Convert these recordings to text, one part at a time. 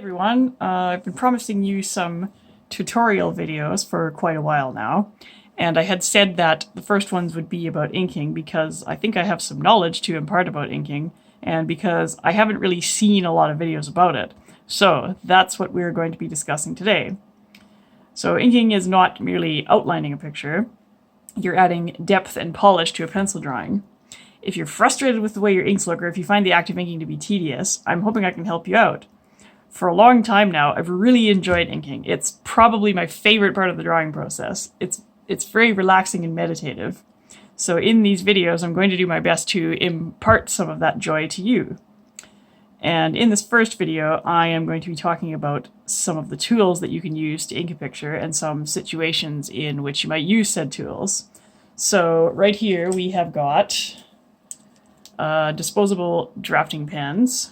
Everyone, I've been promising you some tutorial videos for quite a while now, and I had said that the first ones would be about inking because I think I have some knowledge to impart about inking, and because I haven't really seen a lot of videos about it. So that's what we're going to be discussing today. So inking is not merely outlining a picture, you're adding depth and polish to a pencil drawing. If you're frustrated with the way your inks look, or if you find the act of inking to be tedious, I'm hoping I can help you out. For a long time now, I've really enjoyed inking. It's probably my favorite part of the drawing process. It's very relaxing and meditative. So in these videos, I'm going to do my best to impart some of that joy to you. And in this first video, I am going to be talking about some of the tools that you can use to ink a picture and some situations in which you might use said tools. So right here we have got disposable drafting pens.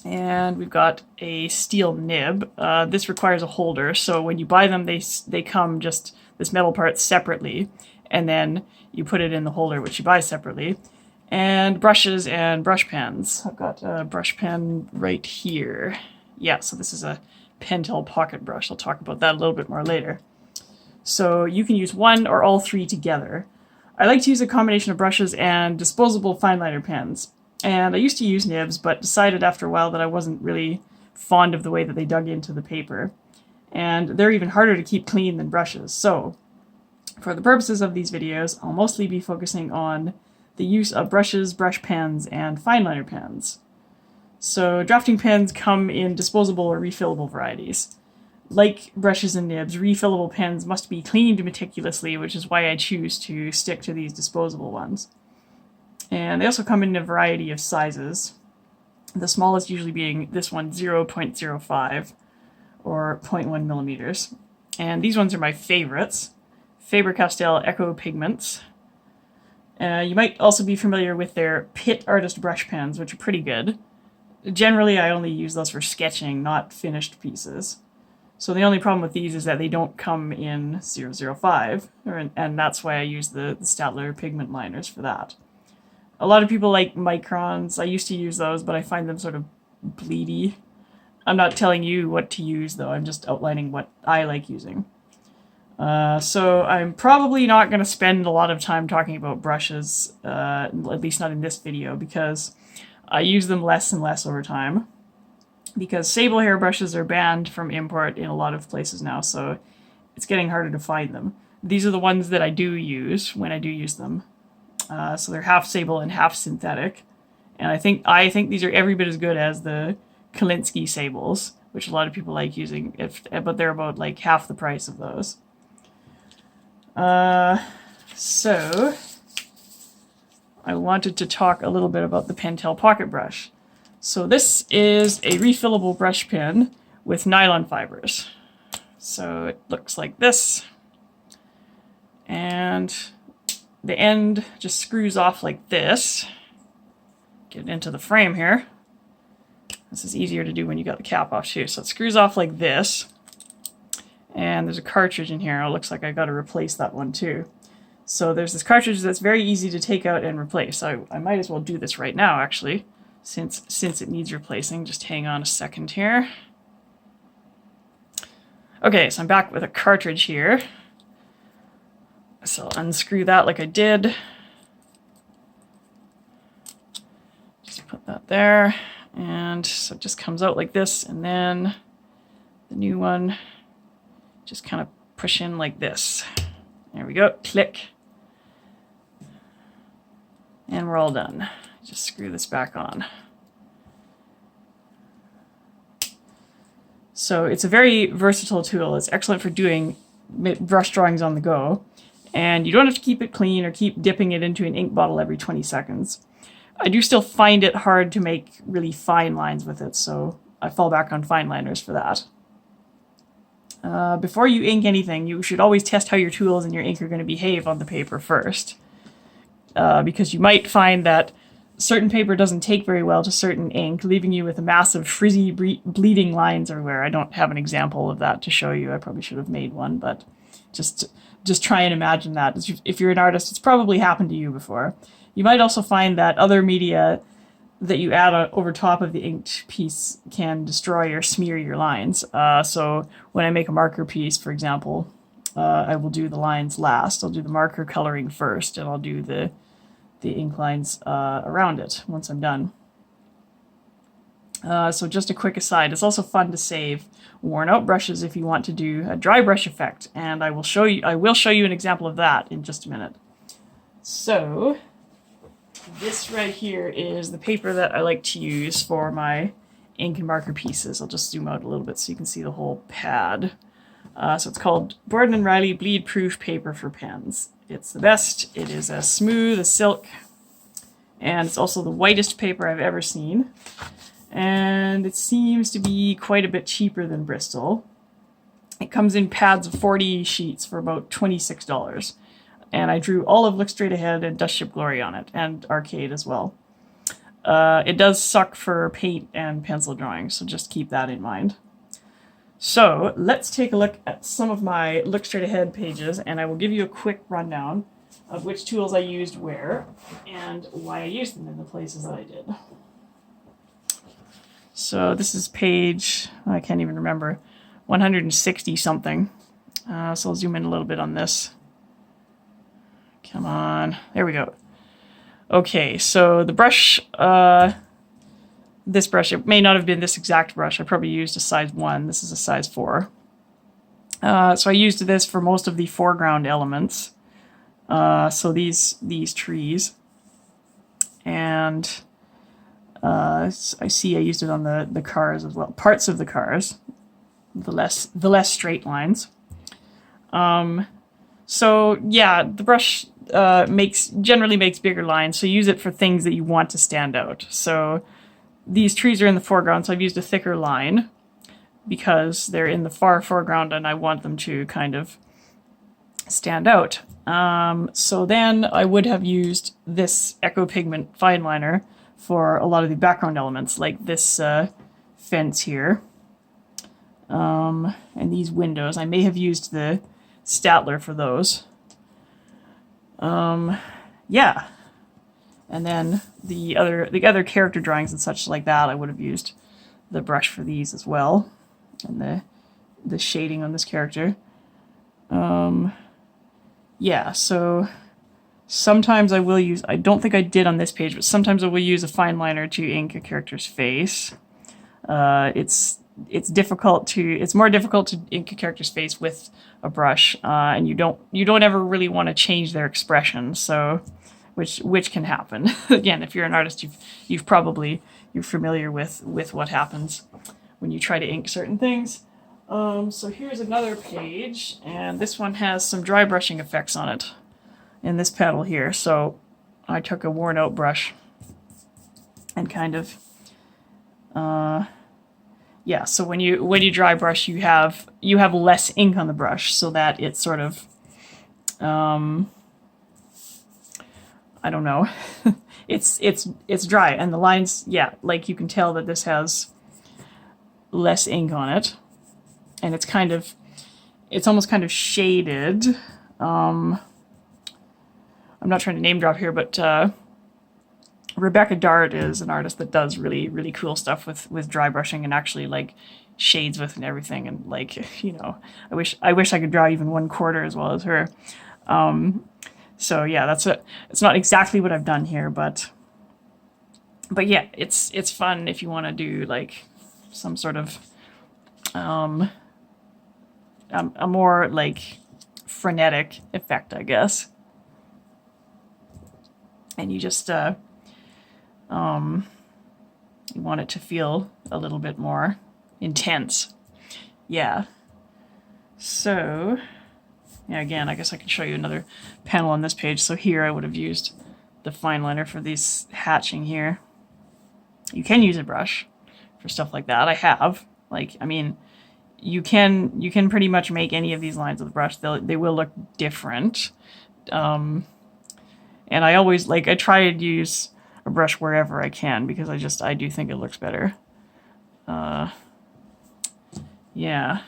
And we've got a steel nib. This requires a holder, so when you buy them, they come just this metal part separately, and then you put it in the holder, which you buy separately. And brushes and brush pens. I've got a brush pen right here. Yeah, so this is a Pentel pocket brush. I'll talk about that a little bit more later. So you can use one or all three together. I like to use a combination of brushes and disposable fine liner pens. And I used to use nibs, but decided after a while that I wasn't really fond of the way that they dug into the paper. And they're even harder to keep clean than brushes. So, for the purposes of these videos, I'll mostly be focusing on the use of brushes, brush pens, and fine liner pens. So, drafting pens come in disposable or refillable varieties. Like brushes and nibs, refillable pens must be cleaned meticulously, which is why I choose to stick to these disposable ones. And they also come in a variety of sizes. The smallest usually being this one, 0.05 or 0.1 millimeters. And these ones are my favorites. Faber-Castell Eco Pigments. You might also be familiar with their Pitt Artist brush pens, which are pretty good. Generally, I only use those for sketching, not finished pieces. So the only problem with these is that they don't come in 005, and that's why I use the Staedtler pigment liners for that. A lot of people like microns. I used to use those, but I find them sort of bleedy. I'm not telling you what to use, though. I'm just outlining what I like using. So I'm probably not going to spend a lot of time talking about brushes, at least not in this video, because I use them less and less over time. Because sable hair brushes are banned from import in a lot of places now, so it's getting harder to find them. These are the ones that I do use when I do use them. So they're half sable and half synthetic. And I think these are every bit as good as the Kolinsky sables, which a lot of people like using, but they're about like half the price of those. So I wanted to talk a little bit about the Pentel pocket brush. So this is a refillable brush pen with nylon fibers. So it looks like this. And the end just screws off like this. Get it into the frame here. This is easier to do when you got the cap off too. So it screws off like this. And there's a cartridge in here. It looks like I got to replace that one too. So there's this cartridge that's very easy to take out and replace. So I might as well do this right now actually, since it needs replacing. Just hang on a second here. Okay, so I'm back with a cartridge here. So I'll unscrew that like I did. Just put that there. And so it just comes out like this. And then the new one, just kind of push in like this. There we go. Click. And we're all done. Just screw this back on. So it's a very versatile tool. It's excellent for doing brush drawings on the go. And you don't have to keep it clean or keep dipping it into an ink bottle every 20 seconds. I do still find it hard to make really fine lines with it, so I fall back on fine liners for that. Before you ink anything, you should always test how your tools and your ink are going to behave on the paper first. Because you might find that certain paper doesn't take very well to certain ink, leaving you with a massive frizzy bleeding lines everywhere. I don't have an example of that to show you. I probably should have made one, but just try and imagine that. If you're an artist, it's probably happened to you before. You might also find that other media that you add over top of the inked piece can destroy or smear your lines. So when I make a marker piece, for example, I will do the lines last. I'll do the marker coloring first, and I'll do the ink lines around it once I'm done. So just a quick aside, it's also fun to save worn out brushes if you want to do a dry brush effect, and I will show you an example of that in just a minute. So this right here is the paper that I like to use for my ink and marker pieces. I'll just zoom out a little bit so you can see the whole pad. So it's called Borden & Riley Bleed Proof Paper for Pens. It's the best. It is as smooth as silk, and it's also the whitest paper I've ever seen. And it seems to be quite a bit cheaper than Bristol. It comes in pads of 40 sheets for about $26. And I drew all of Look Straight Ahead and Dust Ship Glory on it, and Arcade as well. It does suck for paint and pencil drawing, so just keep that in mind. So let's take a look at some of my Look Straight Ahead pages, and I will give you a quick rundown of which tools I used where and why I used them in the places that I did. So this is page, I can't even remember, 160 something. So I'll zoom in a little bit on this. Come on, there we go. Okay, so the brush, this brush, it may not have been this exact brush. I probably used a size 1. This is a size 4. So I used this for most of the foreground elements. So these trees. And I see I used it on the cars as well. Parts of the cars. The less straight lines. So yeah, the brush generally makes bigger lines, so use it for things that you want to stand out. So these trees are in the foreground, so I've used a thicker line because they're in the far foreground and I want them to kind of stand out. So then I would have used this Echo Pigment fine liner for a lot of the background elements, like this fence here. And these windows. I may have used the Statler for those. Yeah. And then the other character drawings and such like that, I would have used the brush for these as well. And the shading on this character. Yeah, so sometimes I will use, I don't think I did on this page, but sometimes I will use a fine liner to ink a character's face. It's more difficult to ink a character's face with a brush, and you don't ever really want to change their expression, so which can happen. Again, if you're an artist, you're familiar with what happens when you try to ink certain things. So here's another page, and this one has some dry brushing effects on it in this panel here. So I took a worn out brush and kind of yeah, so when you dry brush, you have less ink on the brush, so that it's sort of I don't know. it's dry, and the lines, yeah, like you can tell that this has less ink on it, and it's almost kind of shaded. I'm not trying to name drop here, but Rebecca Dart is an artist that does really, really cool stuff with dry brushing and actually like shades with and everything. And like, you know, I wish I could draw even 1/4 as well as her. So yeah, it's not exactly what I've done here, but yeah, it's fun if you want to do like some sort of a more like frenetic effect, I guess. And you just you want it to feel a little bit more intense. Yeah. So, yeah, again, I guess I could show you another panel on this page. So here I would have used the fine liner for these hatching here. You can use a brush for stuff like that. I have. Like, I mean, you can pretty much make any of these lines with a brush. They will look different. And I always, like, I try to use a brush wherever I can because I do think it looks better. Yeah.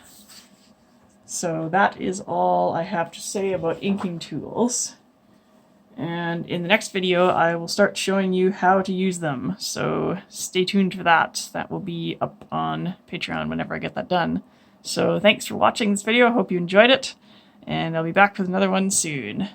So that is all I have to say about inking tools. And in the next video, I will start showing you how to use them. So stay tuned for that. That will be up on Patreon whenever I get that done. So thanks for watching this video. I hope you enjoyed it. And I'll be back with another one soon.